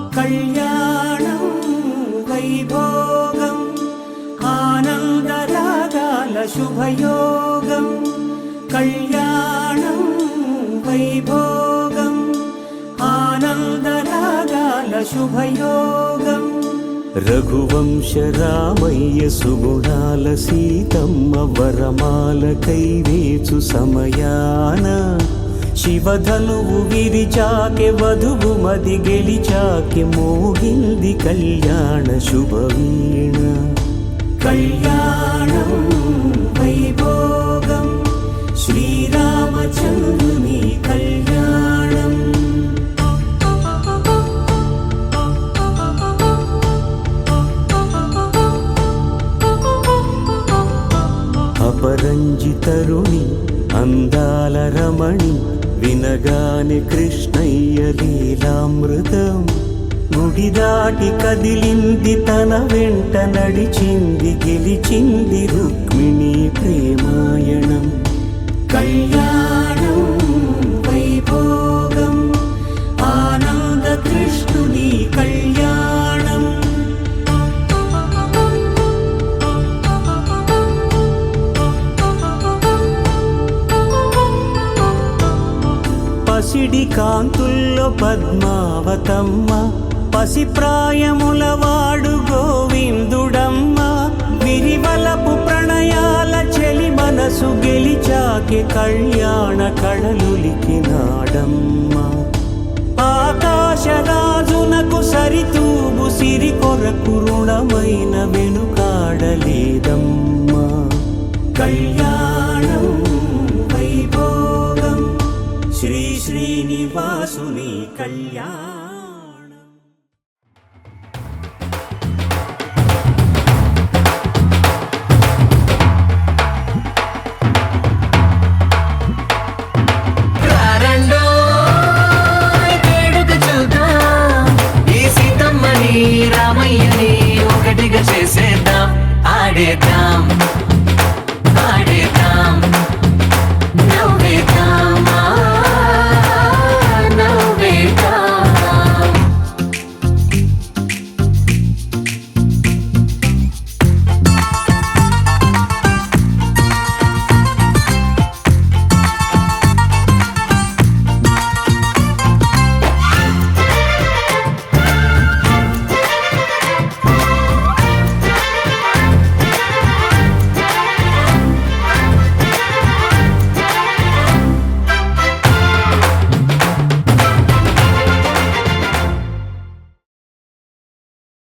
కళ్యాణం వైభోగం ఆనందరాగాల శుభయోగం కళ్యాణం వైభోగం ఆనందరాగాల శుభయోగం రఘువంశ రామయ్య సుగుణాల సీతమ్మ వరమాల కైవేచు సమయాన శివధనువు విరిచాకె వధువు మది గెలిచాకె మోగింది కళ్యాణ శుభవీణ కళ్యాణం వైభోగం శ్రీరామచంద్రుని కళ్యాణం అపరంజి తరుణి అందాల రమణి వినగాని కృష్ణయ్య లీలామృతం గుడి దాటి కదిలింది తన వెంట నడిచింది గెలిచింది రుక్మిణి ప్రేమాయణం కళ్యాణం వైభోగం ఆనంద కృష్ణుని కళ్యాణం పసిడి కాంతుల్లో పద్మావతమ్మ పసిప్రాయముల వాడు గోవిందుడమ్మ విరివలపు ప్రణయాల చెలి మనసు గెలిచాకె కళ్యాణ కళలులికినాడమ్మ ఆకాశరాజునకు సరితూగు సిరి కొరకు రుణమైన వెనుకాడలేదమ్మ కళ్యాణం వైభోగం శ్రీ శ్రీనివాసుని కళ్యాణం